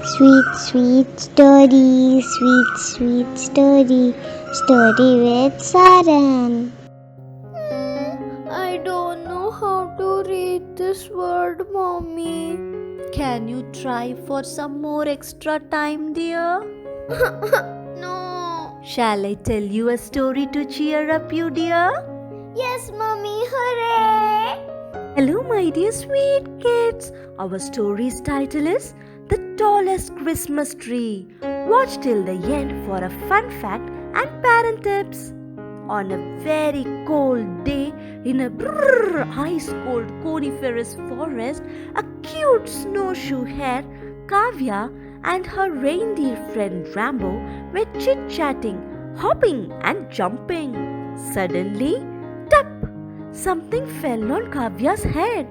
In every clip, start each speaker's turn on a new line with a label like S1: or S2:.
S1: Sweet, sweet story, sweet, sweet story, story with Saran.
S2: I don't know how to read this word, Mommy.
S3: Can you try for some more extra time, dear?
S2: No.
S3: Shall I tell you a story to cheer up you, dear?
S2: Yes, Mommy, hooray!
S3: Hello, my dear sweet kids. Our story's title is The Tallest Christmas Tree. Watch till the end for a fun fact and parent tips. On a very cold day in a ice cold coniferous forest, a cute snowshoe hare, Kavya, and her reindeer friend Rambo were chit chatting, hopping, and jumping. Suddenly, tap! Something fell on Kavya's head.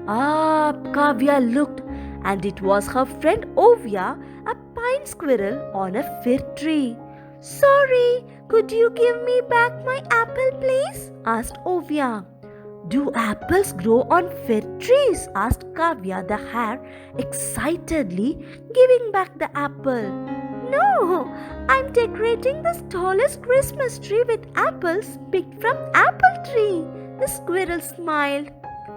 S3: Kavya looked, and it was her friend Ovia, a pine squirrel on a fir tree. Sorry, could you give me back my apple, please? Asked Ovia. Do apples grow on fir trees? Asked Kavya the hare, excitedly giving back the apple. No, I'm decorating the tallest Christmas tree with apples picked from apple tree. The squirrel smiled.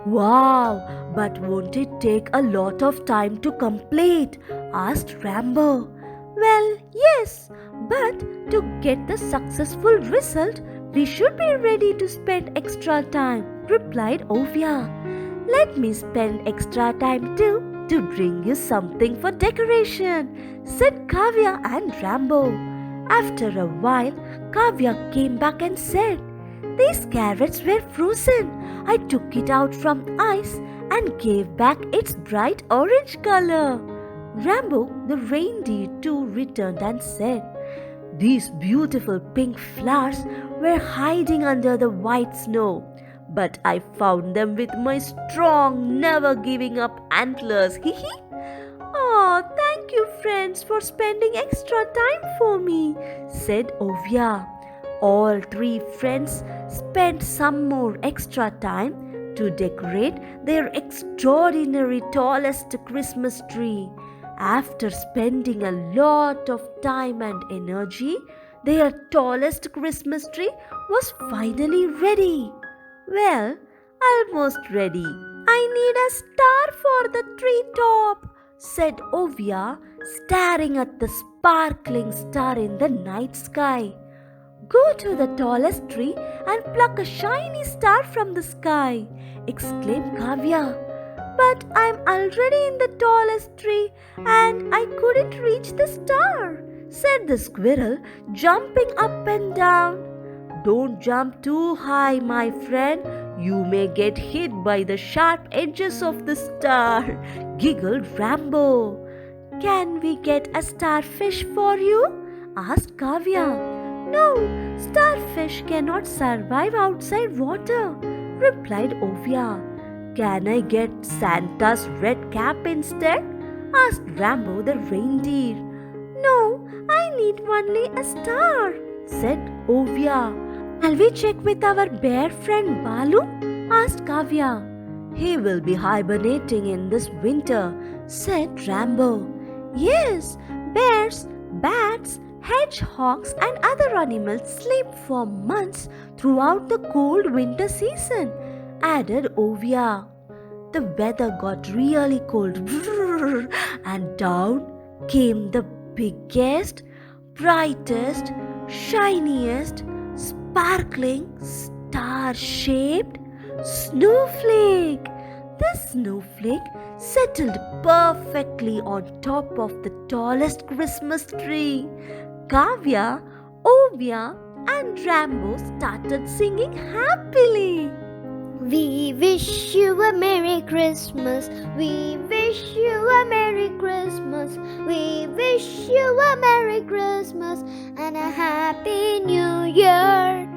S3: Wow, but won't it take a lot of time to complete? Asked Rambo. Well, yes, but to get the successful result, we should be ready to spend extra time, replied Ovia. Let me spend extra time too to bring you something for decoration, said Kavya and Rambo. After a while, Kavya came back and said, These carrots were frozen. I took it out from ice and gave back its bright orange color. Rambo the reindeer too returned and said, These beautiful pink flowers were hiding under the white snow, but I found them with my strong, never giving up antlers. Hee hee. Oh, thank you, friends, for spending extra time for me, said Ovia. All three friends spent some more extra time to decorate their extraordinary tallest Christmas tree. After spending a lot of time and energy, their tallest Christmas tree was finally ready. Well, almost ready. I need a star for the treetop, said Ovia, staring at the sparkling star in the night sky. Go to the tallest tree and pluck a shiny star from the sky, exclaimed Kavya. But I'm already in the tallest tree and I couldn't reach the star, said the squirrel, jumping up and down. Don't jump too high, my friend. You may get hit by the sharp edges of the star, giggled Rambo. Can we get a starfish for you? Asked Kavya. No, starfish cannot survive outside water, replied Ovia. Can I get Santa's red cap instead? Asked Rambo the reindeer. No, I need only a star, said Ovia. Shall we check with our bear friend Balu? Asked Kavya. He will be hibernating in this winter, said Rambo. Yes, bears, bats, hedgehogs and other animals sleep for months throughout the cold winter season, added Ovia. The weather got really cold and down came the biggest, brightest, shiniest, sparkling, star-shaped snowflake. This snowflake settled perfectly on top of the tallest Christmas tree. Kavya, Ovia, and Rambo started singing happily.
S2: We wish you a Merry Christmas. We wish you a Merry Christmas. We wish you a Merry Christmas and a Happy New Year.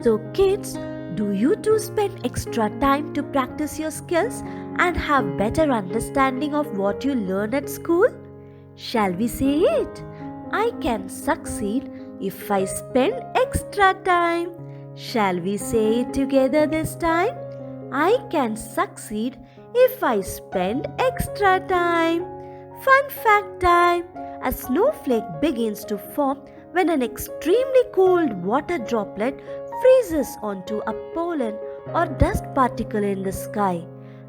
S3: So, kids, do you too spend extra time to practice your skills and have better understanding of what you learn at school? Shall we say it? I can succeed if I spend extra time. Shall we say it together this time? I can succeed if I spend extra time. Fun fact time! A snowflake begins to form when an extremely cold water droplet freezes onto a pollen or dust particle in the sky.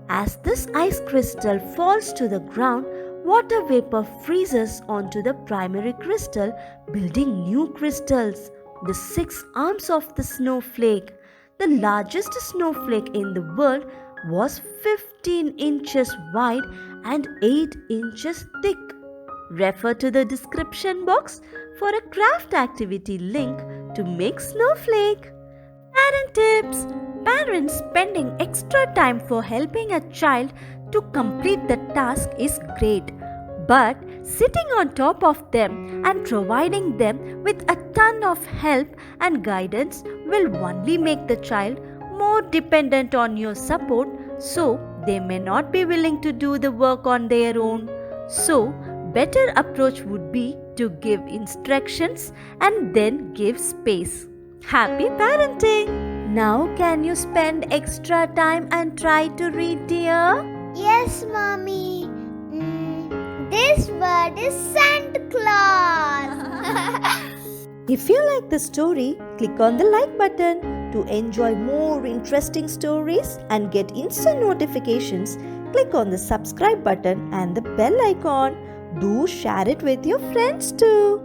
S3: As this ice crystal falls to the ground, water vapor freezes onto the primary crystal, building new crystals. The 6 arms of the snowflake. The largest snowflake in the world was 15 inches wide and 8 inches thick. Refer to the description box for a craft activity link to make snowflake. Parent tips. Parents spending extra time for helping a child to complete the task is great. But sitting on top of them and providing them with a ton of help and guidance will only make the child more dependent on your support, so they may not be willing to do the work on their own. So, better approach would be to give instructions and then give space. Happy parenting! Now can you spend extra time and try to read, dear?
S2: Yes, Mommy. This word is Santa Claus.
S3: If you like the story, click on the like button. To enjoy more interesting stories and get instant notifications, click on the subscribe button and the bell icon. Do share it with your friends too.